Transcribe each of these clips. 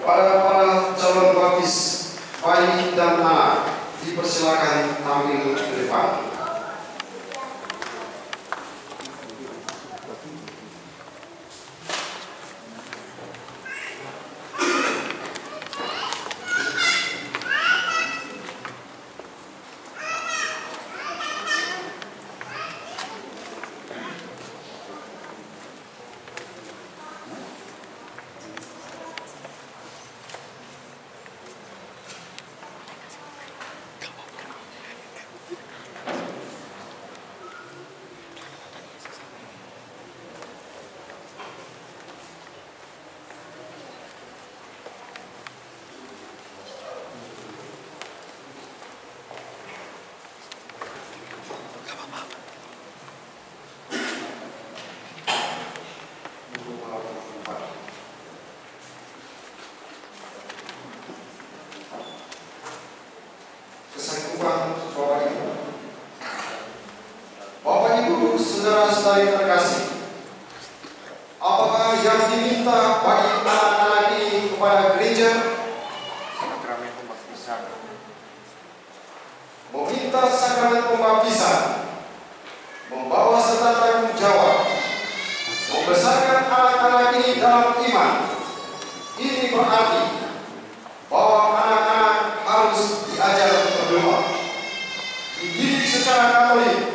Para calon baptis bayi dan anak dipersilakan tampil ke depan. Bapak Ibu, saudara-saudari terkasih, apakah yang diminta bagi anak-anak ini kepada gereja? Sakramen pembaptisan. Meminta sakramen pembaptisan, membawa serta tanggung jawab, membesarkan anak-anak ini dalam iman. Ini berarti bahwa anak-anak harus diajar berdoa, dididik secara Katolik,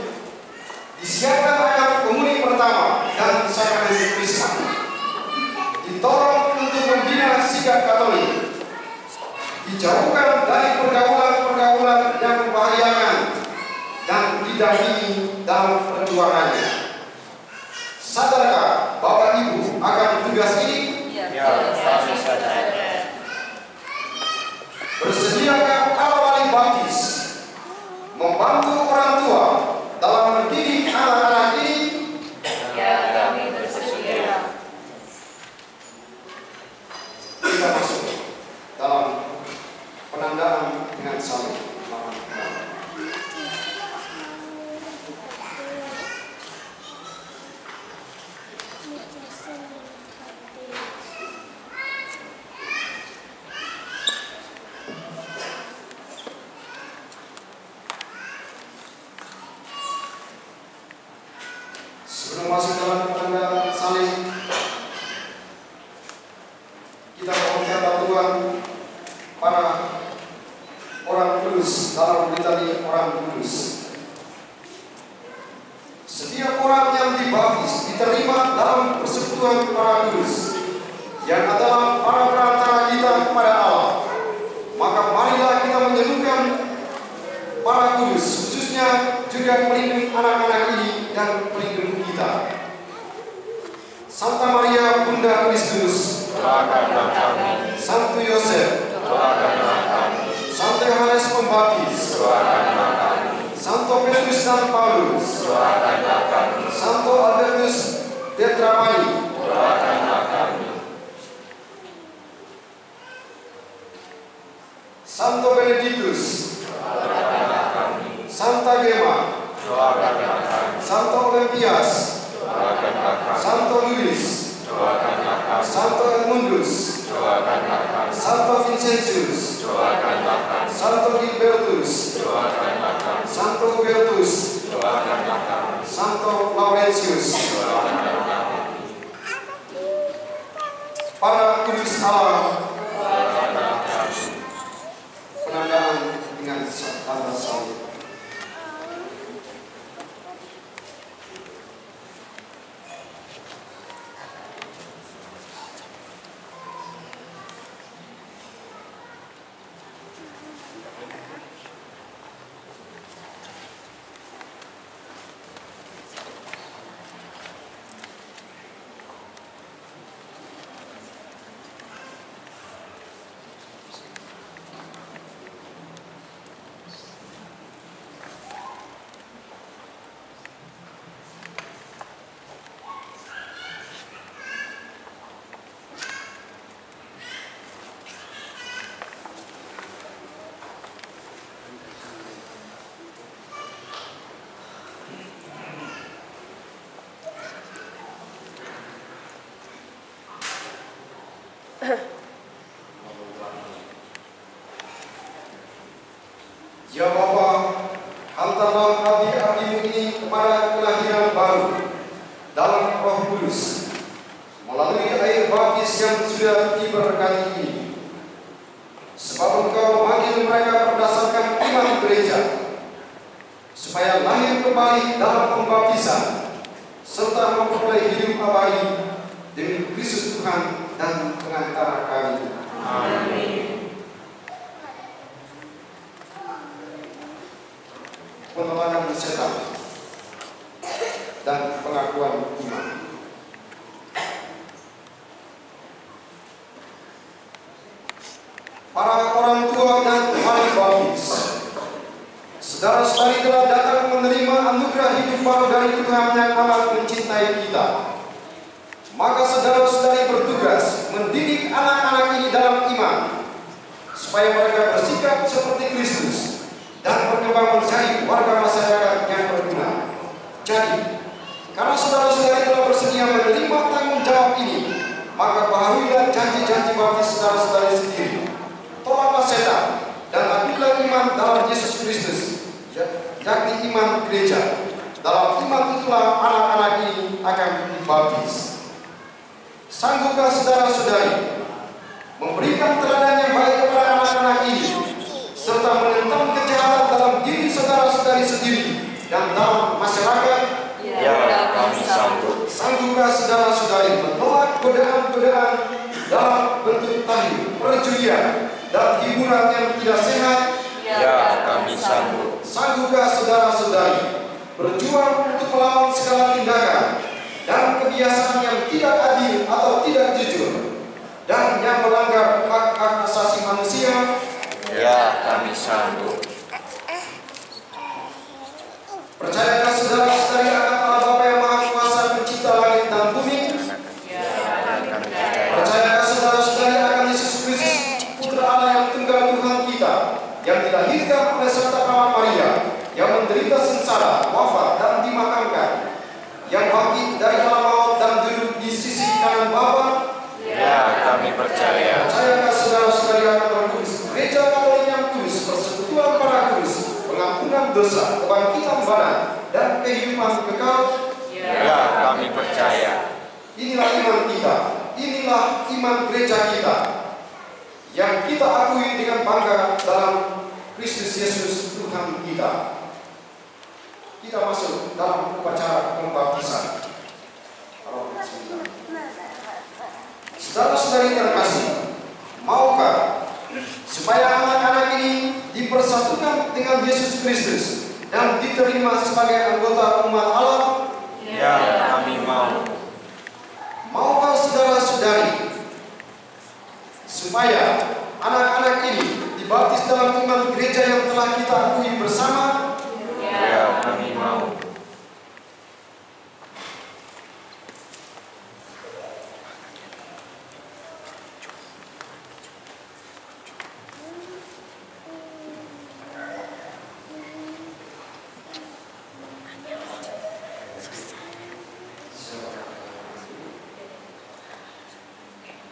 disiapkan akan komuni pertama dan sakramen krisma, ditolong untuk membina sikap Katolik, dijauhkan dari pergaulan-pergaulan yang membahayakan, dan didampingi dalam perjuangannya. Sadarkah Bapak Ibu akan tugas ini? Ya, kami sadar. Bersediakah awal baptis membantu orang tua dalam mendidik anak-anak ini? Ya, kami bersedia. Kita masuk dalam penandaan dengan saling. Sebelum masuk dalam penandaan saling, kita mohonkan bantuan para orang kudus dalam litani orang kudus. Setiap orang yang dibaptis diterima dalam persekutuan para kudus, yang adalah para perantara kita kepada Allah. Maka marilah kita menyerukan para kudus, khususnya juga pelindung anak-anak ini dan pelindung kita. Santa Maria Bunda Kristus, Doakanlah kami. Santo Yosef, Doakanlah kami. Santo Yohanes Pembaptis, Doakanlah kami. Santo Petrus dan Paulus, Doakanlah kami. Santo Albertus Tetramani, Doakanlah kami. Santo Benedictus, Doakanlah kami. Santa Gema, Doakanlah kami. Santo Olimpias, Doakanlah kami. Santo Luis, Doakanlah kami. Santo Edmundus, Doakanlah kami. Santo Vincentius, Doakanlah kami. Santo Gilbertus, Doakanlah kami. Santo Hubertus, Doakanlah kami. Santo Laurentius, Doakanlah kami. para kudus Allah. Doakanlah kami. Penandaan dengan tanda salib. hantarlah abdi-abdimu ini kepada kelahiran baru dalam Roh Kudus melalui air baptis yang sudah diberkati ini. Sebab Engkau memanggil mereka berdasarkan iman gereja, supaya lahir kembali dalam pembaptisan serta memperoleh hidup abadi demi Kristus Tuhan dan pengantara kami. Amin. Penolakan setan dan pengakuan iman. Para orang tua dan ahli baptis, saudara-saudari telah datang menerima anugerah hidup baru dari Tuhan yang amat mencintai kita. Maka saudara-saudari bertugas mendidik anak-anak ini dalam iman, supaya mereka bersikap seperti Kristus dan berkembang menjadi warga masyarakat yang berguna. Jadi, karena saudara-saudari telah bersedia menerima tanggung jawab ini, maka baharuilah janji-janji baptis saudara-saudari sendiri. Tolaklah setan dan akuilah iman dalam Yesus Kristus, yakni iman gereja. Dalam iman itulah anak-anak ini akan dibaptis. Sanggupkah saudara-saudari memberikan teladan yang baik kepada anak-anak ini, serta menentang kejahatan dalam diri saudara-saudari sendiri dan dalam masyarakat? Ya, kami sanggup. Sanggupkah saudara-saudari menolak godaan-godaan dalam bentuk tahi, perjudian, dan hiburan yang tidak sehat? Ya, kami sanggup. Sanggupkah saudara-saudari berjuang untuk melawan segala tindakan dan kebiasaan yang tidak adil atau tidak jujur dan yang melanggar hak-hak asasi manusia? Ya, kami sanggup. Percayakah saudara-saudari akan Allah Bapa yang Maha Kuasa Pencipta langit dan bumi? Percayakah saudara-saudari akan Yesus Kristus, Putra Allah yang tunggal Tuhan kita, yang dilahirkan oleh serta perawan Maria, yang menderita sengsara, wafat dan dimakamkan, yang bangkit dari alam maut dan duduk di sisi kanan Bapa? Ya, kami percaya. Percayakah saudara-saudari akan Roh Kudus, Gereja Katolik yang kudus, persekutuan para kudus, pengampunan dosa, kebangkitan badan, dan kehidupan kekal? Ya, kami percaya. Inilah iman kita, inilah iman gereja kita, yang kita akui dengan bangga dalam Kristus Yesus Tuhan kita. Kita masuk dalam upacara pembaptisan. Saudara-saudari terkasih, maukah supaya anak-anak ini dipersatukan dengan Yesus Kristus dan diterima sebagai anggota umat Allah? Ya, kami mau. Maukah saudara-saudari supaya anak-anak ini dibaptis dalam iman gereja yang telah kita akui bersama? Ya, kami mau.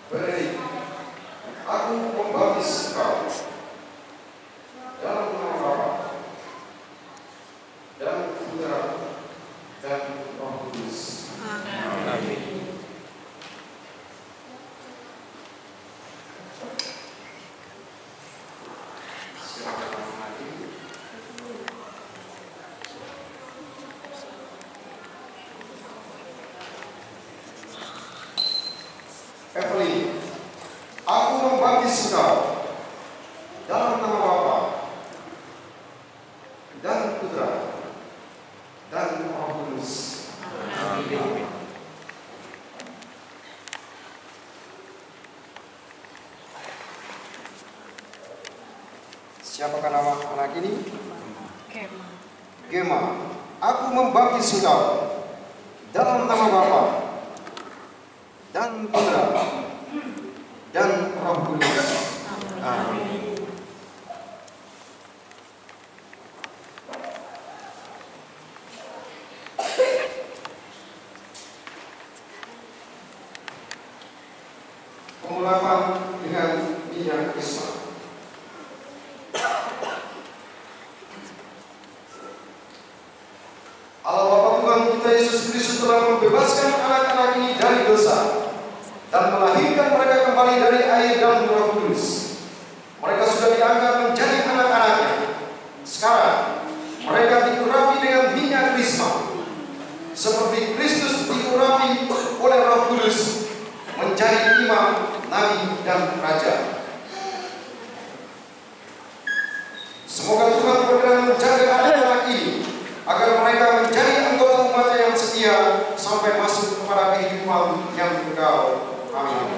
Berdiri, aku membaptis engkau dalam nama Bapa dan Putra dan Roh Kudus. Amin. Silakan mati. Evelyn, aku membaptis engkau dalam nama Bapa dan Putra dan Roh Kudus. Amin. Siapakah nama anak ini? Gema. Aku membaptis engkau dalam nama Bapa dan Putra dan Roh Kudus. Amin. Pengulapan dengan minyak krisma. membebaskan anak-anak ini dari dosa dan melahirkan mereka kembali dari air dan Roh Kudus. Mereka sudah dianggap menjadi anak-anaknya. Sekarang mereka diurapi dengan minyak krisma, seperti Kristus diurapi oleh Roh Kudus menjadi imam, nabi, dan raja. Semoga Tuhan berkenan menjaga anak-anak ini agar mereka menjadi anggota umat yang setia sampai masuk kepada kehidupan yang kekal. Amin.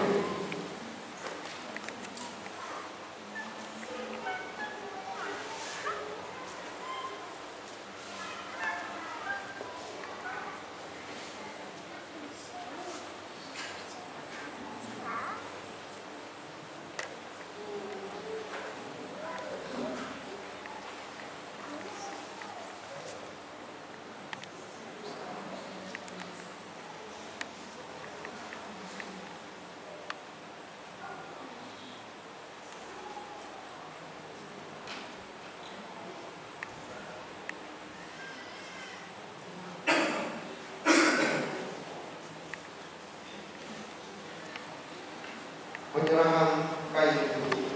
Penyerahan kain putih.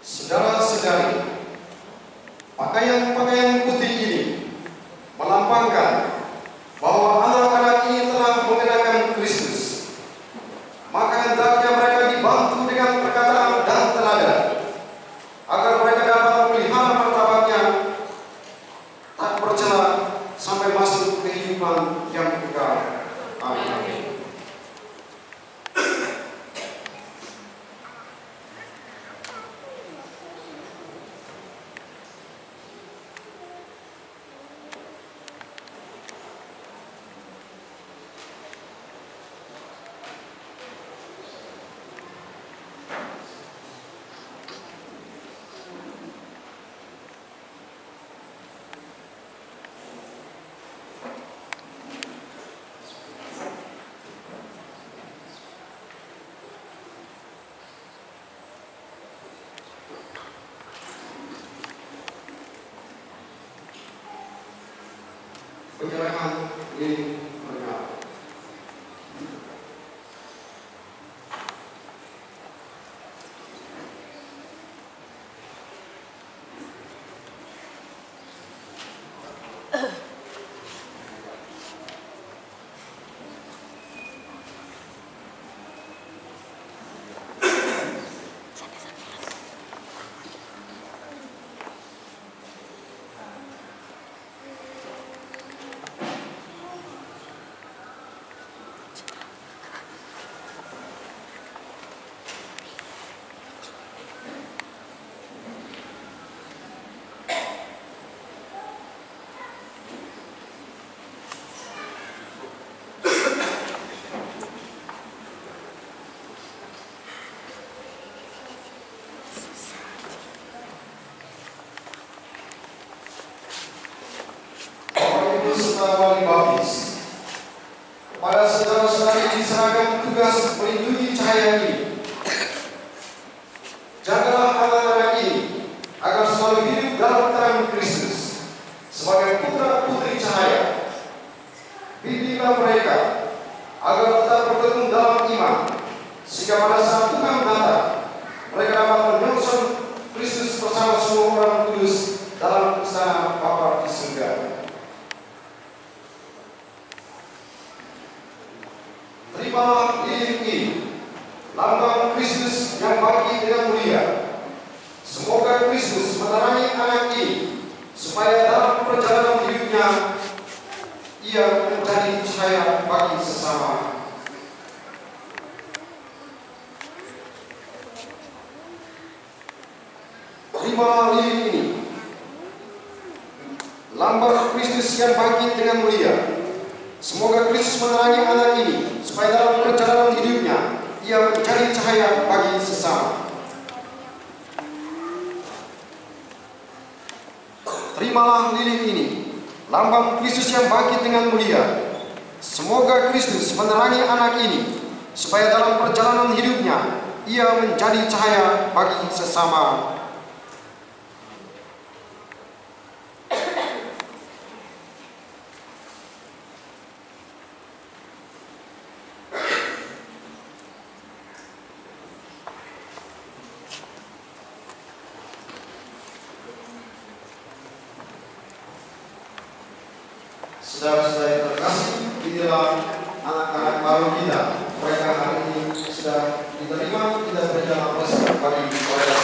Saudara-saudari, pakaian-pakaian putih ini melambangkan bahwa anak-anak ini telah mengenakan Kristus. Maka hendaknya mereka dibantu dengan perkataan dan teladan, agar mereka dapat memelihara martabatnya tak bercela sampai masuk kehidupan yang kekal. Amin. Penyerahan lilin menyala. Wali baptis. Pada saudara-saudari diserahkan tugas melindungi cahaya ini. Jagalah anak-anak ini agar selalu hidup dalam terang Kristus sebagai putra-putri cahaya. Bimbinglah mereka agar tetap bertekun dalam iman, sehingga pada saat Tuhan datang mereka dapat menyongsong Kristus bersama semua orang kudus dalam istana Bapa di surga. Terimalah lilin ini, lambang Kristus yang bangkit dengan mulia. Semoga Kristus menerangi anak ini, supaya dalam perjalanan hidupnya ia menjadi cahaya bagi sesama. Terimalah lilin ini, lambang Kristus yang bangkit dengan mulia. Semoga Kristus menerangi anak ini, supaya dalam perjalanan hidupnya ia menjadi cahaya bagi sesama. Terimalah lilin ini, lambang Kristus yang bangkit dengan mulia. Semoga Kristus menerangi anak ini, supaya dalam perjalanan hidupnya ia menjadi cahaya bagi sesama. Saudara-saudara terkasih, inilah anak-anak baru kita. Mereka hari ini sudah diterima, kita berikan aplaus bagi mereka.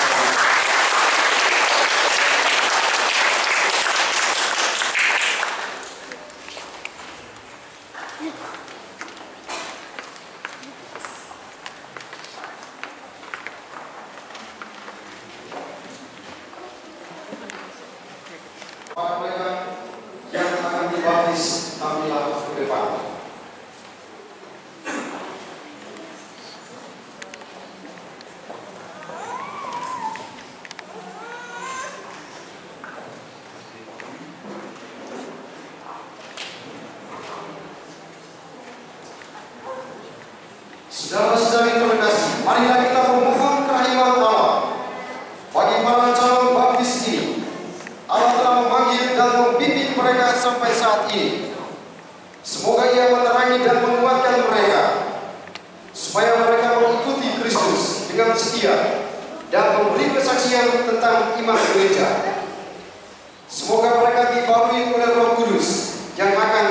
Para mereka yang akan dibaptis, tampillah ke depan. Saudara-saudari terkasih, marilah kita memohon kerahiman Allah bagi para calon baptis ini. Allah telah memanggil dan membimbing mereka sampai saat ini. Semoga Ia menerangi dan menguatkan mereka, supaya mereka mengikuti Kristus dengan setia dan memberi kesaksian tentang iman gereja. Semoga mereka dibaharui oleh Roh Kudus yang akan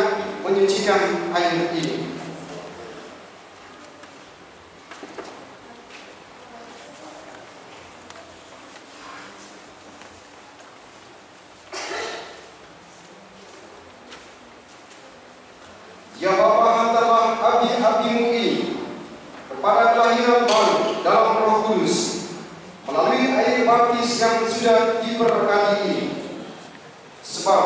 menyucikan air ini. Ya Bapa, hantarlah abdi-abdimu ini kepada kelahiran baru dalam Roh Kudus melalui air baptis yang sudah diberkati ini. Sebab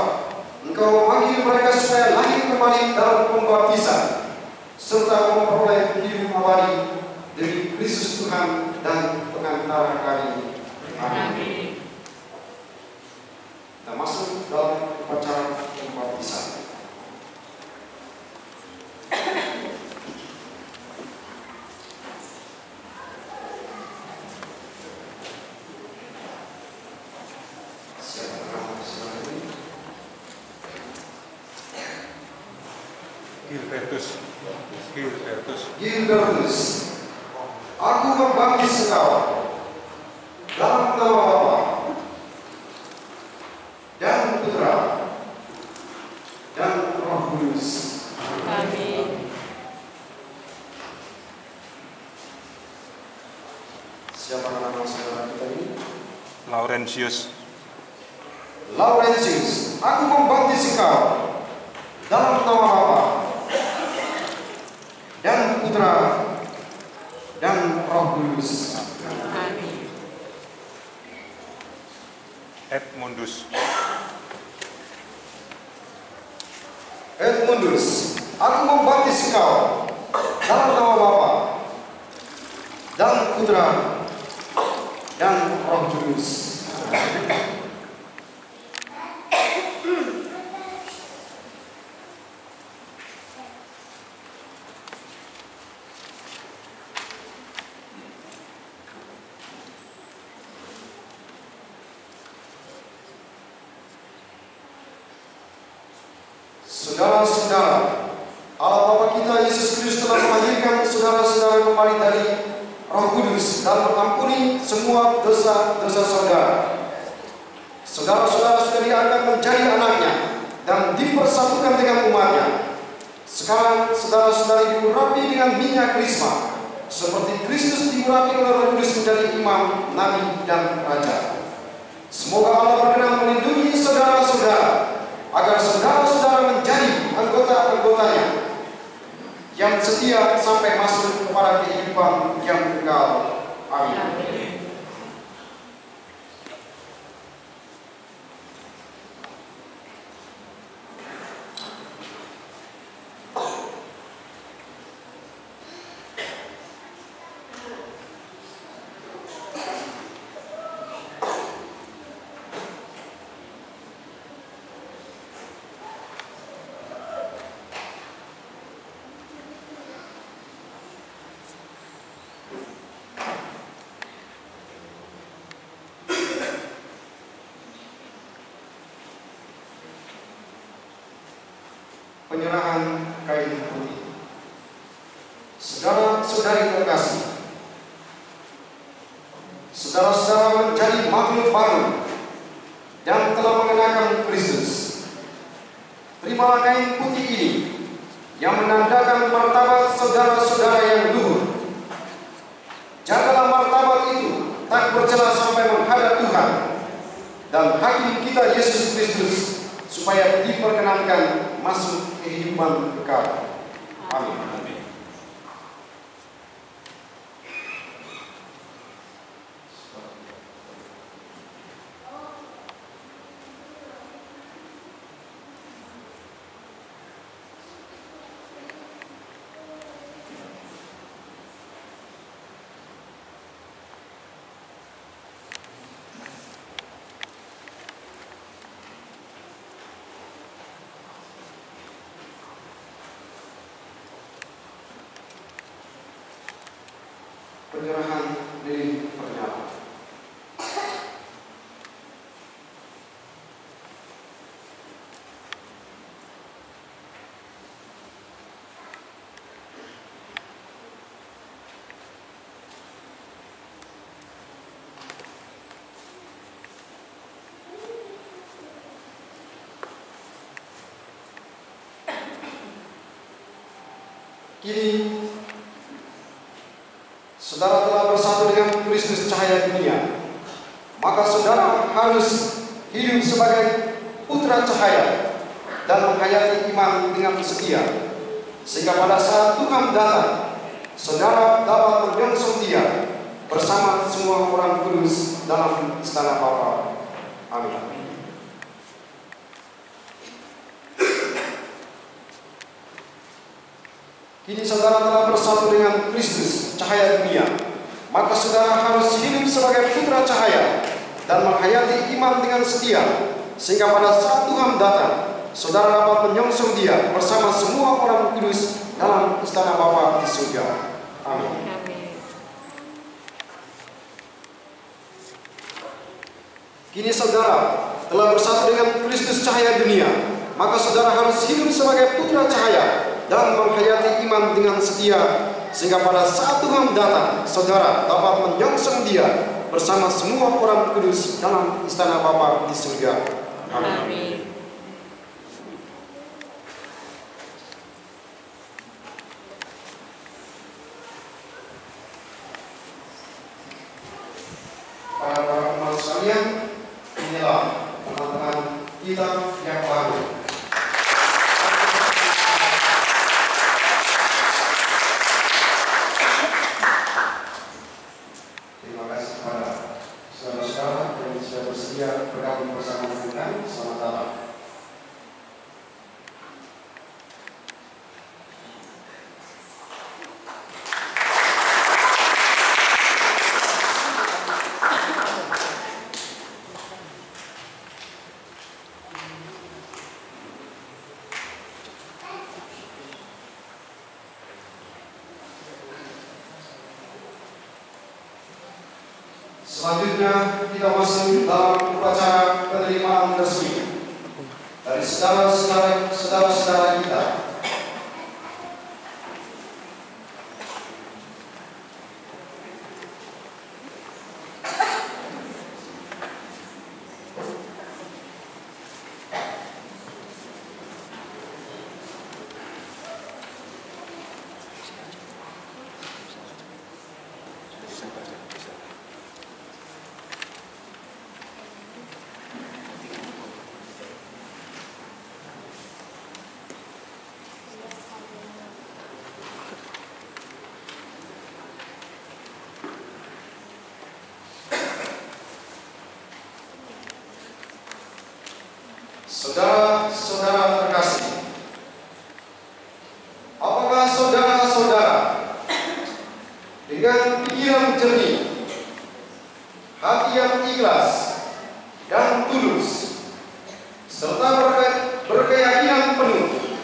Engkau memanggil mereka supaya lahir kembali dalam pembaptisan serta memperoleh hidup abadi dari Kristus Tuhan dan pengantara kami. Amin. Kita masuk dalam upacara pembaptisan. Gilbertus, aku membaptis engkau dalam nama Bapa dan Putra dan Roh Kudus. Amin. Siapa nama saudara kita ini? Laurentius. Laurentius, aku membaptis engkau dalam nama Bapa dan Putra dan Roh Kudus. Amin. Edmundus. Edmundus, aku membaptis engkau dalam nama Bapa dan Putra dan Roh Kudus. Saudara-saudara, Allah Bapa kita Yesus Kristus telah melahirkan saudara-saudara kembali dari Roh Kudus dan mengampuni semua dosa-dosa saudara. Saudara-saudara sudah diangkat menjadi anaknya dan dipersatukan dengan umatnya. Sekarang saudara-saudari diurapi dengan minyak krisma, seperti Kristus diurapi oleh Roh Kudus menjadi imam, nabi, dan raja. Semoga Allah berkenan melindungi saudara-saudara agar saudara-saudara menjadi anggota-anggotanya yang setia sampai masuk kepada kehidupan yang kekal. Amin. Penyerahan kain putih. Saudara-saudari terkasih, saudara-saudara menjadi makhluk baru dan telah mengenakan Kristus. Terimalah kain putih yang menandakan martabat saudara-saudara yang luhur. Jagalah martabat itu tak bercela sampai menghadap Tuhan dan Hakim kita Yesus Kristus, supaya diperkenankan masuk kehidupan kekal. Amin. Penyerahan lilin pernyataan. Kini saudara telah bersatu dengan Kristus cahaya dunia, maka saudara harus hidup sebagai putra cahaya dan menghayati iman dengan setia, sehingga pada saat Tuhan datang, saudara dapat menyongsong Dia bersama semua orang kudus dalam istana Bapa. Amin. Kini saudara telah bersatu dengan Kristus cahaya dunia, maka saudara harus hidup sebagai putra cahaya dan menghayati iman dengan setia, sehingga pada saat Tuhan datang, saudara dapat menyongsong Dia bersama semua orang kudus dalam istana Bapa di surga. Amin. Kini saudara telah bersatu dengan Kristus cahaya dunia, maka saudara harus hidup sebagai putra cahaya dan menghayati iman dengan setia, sehingga pada saat Tuhan datang, saudara dapat menyongsong Dia bersama semua orang kudus dalam istana Bapa di surga. Amin. Para teman sekalian, inilah teman-teman kita yang baru. Bersedia bergabung bersama dengan selamat datang. Selanjutnya kita masuk dalam upacara penerimaan resmi dari saudara-saudara kita. Saudara-saudara terkasih, apakah saudara-saudara dengan pikiran jernih, hati yang ikhlas dan tulus, serta berkeyakinan penuh,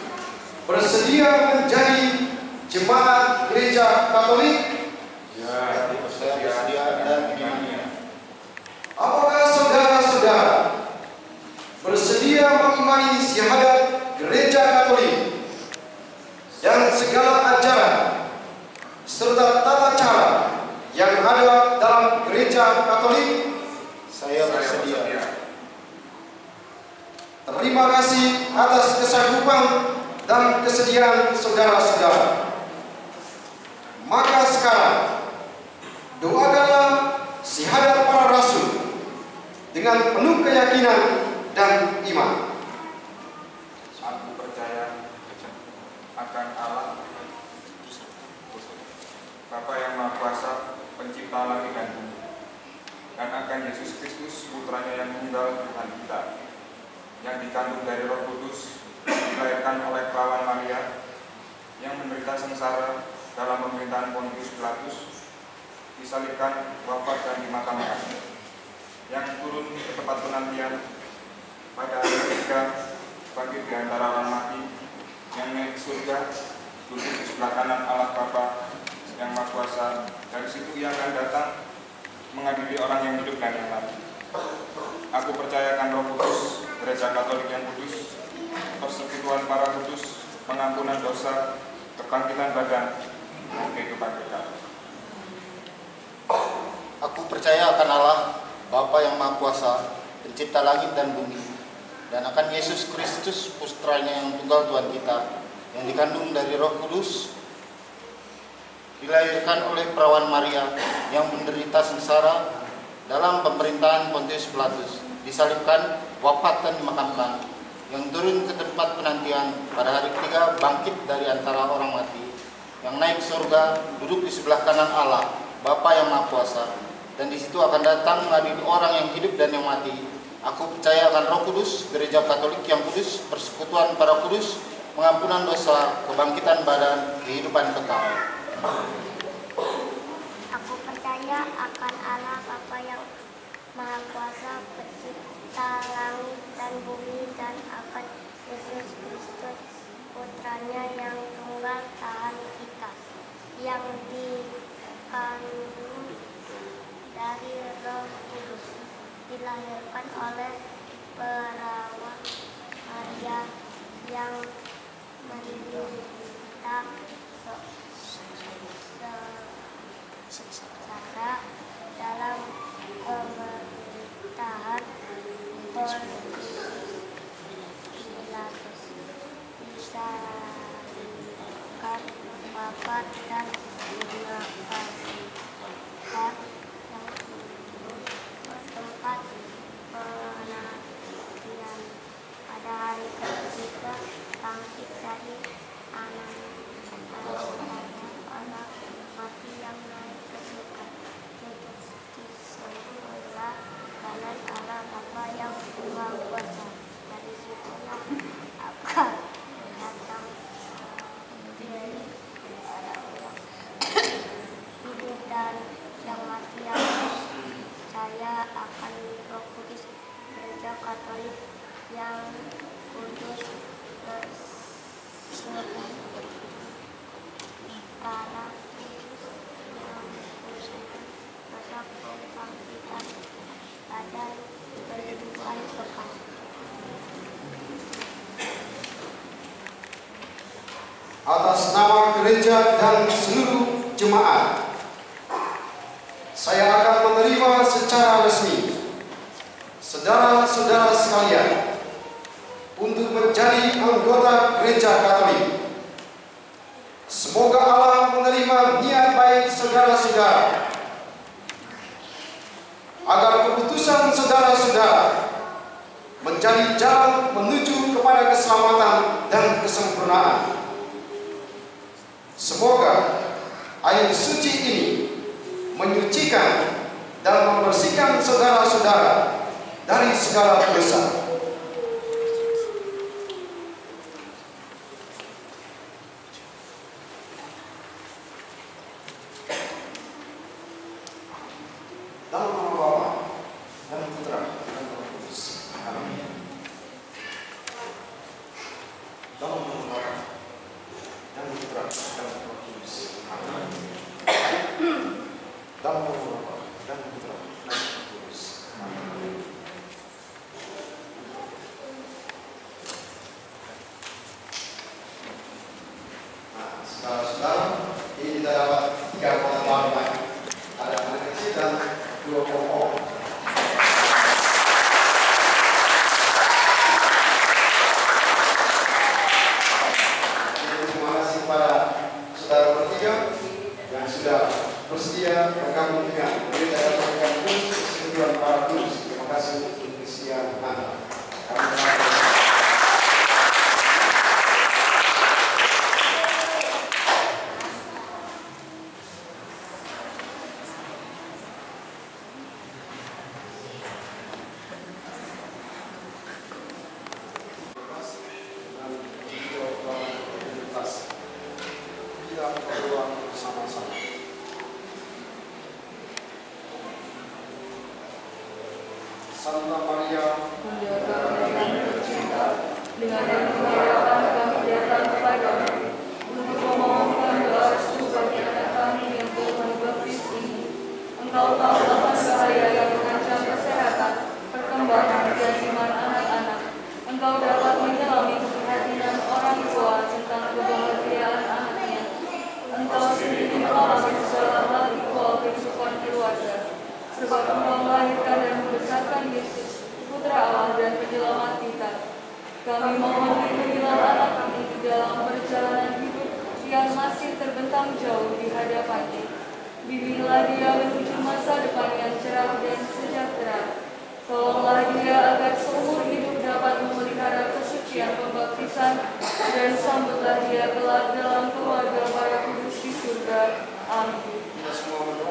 bersedia menjadi jemaat Gereja Katolik? Ya, bersedia dan dimana. Apakah saudara-saudara bersedia mengimani syahadat Gereja Katolik dan segala ajaran serta tata cara yang ada dalam Gereja Katolik? Saya bersedia. Terima kasih atas kesanggupan dan kesediaan saudara-saudara. Maka sekarang doakanlah syahadat para rasul dengan penuh keyakinan dan iman. Aku percaya akan Allah, Bapa yang Maha Kuasa, Pencipta langit dan bumi, dan akan Yesus Kristus, Putranya yang tunggal Tuhan kita, yang dikandung dari Roh Kudus, dilahirkan oleh perawan Maria, yang menderita sengsara dalam pemerintahan Pontius Pilatus, disalibkan, wafat dan dimakamkan, yang turun ke tempat penantian, pada hari ketiga bangkit di antara orang mati, yang naik ke surga, duduk di sebelah kanan Allah Bapa yang Maha Kuasa. Dari situ ia akan datang mengadili orang yang hidup dan yang mati. Aku percayakan Roh Kudus, Gereja Katolik yang kudus, persekutuan para kudus, pengampunan dosa, kebangkitan badan, dan kehidupan kekal. Aku percaya akan Allah, Bapa yang Maha Kuasa, Pencipta langit dan bumi, dan akan Yesus Kristus, Putranya yang tunggal Tuhan kita, yang dikandung dari Roh Kudus, dilahirkan oleh perawan Maria, yang menderita sengsara dalam pemerintahan Pontius Pilatus, disalibkan, wafat dan dimakamkan, yang turun ke tempat penantian, pada hari ketiga bangkit dari antara orang mati, yang naik ke surga, duduk di sebelah kanan Allah, Bapa yang Maha Kuasa, dan di situ akan datang mengadili orang yang hidup dan yang mati. Aku percaya akan Roh Kudus, Gereja Katolik yang kudus, persekutuan para kudus, pengampunan dosa, kebangkitan badan, kehidupan kekal. Aku percaya akan Allah Bapa yang Maha Kuasa, Pencipta langit dan bumi, dan akan Yesus Kristus, Putranya yang tunggal Tuhan kita, yang dikandung dari Roh Kudus, dilahirkan oleh perawan Maria, yang menderita sengsara dalam pemerintahan Pontius Pilatus, disalibkan, wafat dan dimakamkan, yang turun ke tempat penantian, pada hari ketiga bangkit dari orang mati, yang naik ke surga, duduk di sebelah kanan Allah Bapa yang Maha Kuasa. Dari situlah akan datang mengadili orang hidup dan yang mati. Yang percaya akan Roh Kudus, Gereja Katolik yang kudus, persekutuan para kudus, yang kudus, dosa, kebangkitan badan, kehidupan kekal. Atas nama gereja dan seluruh jemaat, saya akan menerima secara resmi saudara-saudara sekalian untuk menjadi anggota Gereja Katolik. Semoga Allah menerima niat baik saudara-saudara, agar keputusan saudara-saudara menjadi jalan menuju kepada keselamatan dan kesempurnaan. Semoga air suci ini menyucikan dan membersihkan saudara-saudara dari segala dosa. Dalam nama Bapa dan Putra dan Roh Kudus. Amin. Dalam nama Bapa dan Putra dan Roh Kudus. Amin. Dalam nama Bapa dan Putra dan Roh Kudus. Amin. Nah, saudara-saudara, ini kita dapat 3 potongan lagi. Ada anak kecil dan 2 pokok. Santa Maria, Bunda kami yang tercinta, dengan pengharapan kami datang kepadamu untuk memohonkan doa restu bagi anak kami yang belum dibaptis ini. Engkau tahu akan bahaya yang mengancam kesehatan, perkembangan dan iman anak-anak. Engkau dapat menyelami keprihatinan orang tua tentang kebahagiaan anaknya. Engkau sendiri mengalami segala hal di bawah kehidupan keluarga. Sebab Engkau melahirkan dan membesarkan Yesus, Putra Allah dan Penyelamat kita. Kami mohon lindungilah anak kami di dalam perjalanan hidup yang masih terbentang jauh di hadapannya. Bimbinglah dia menuju masa depan yang cerah dan sejahtera. Tolonglah dia agar seumur hidup dapat memelihara kesucian pembaptisan dan sambutlah dia kelak dalam keluarga para kudus di surga. Amin. kita semua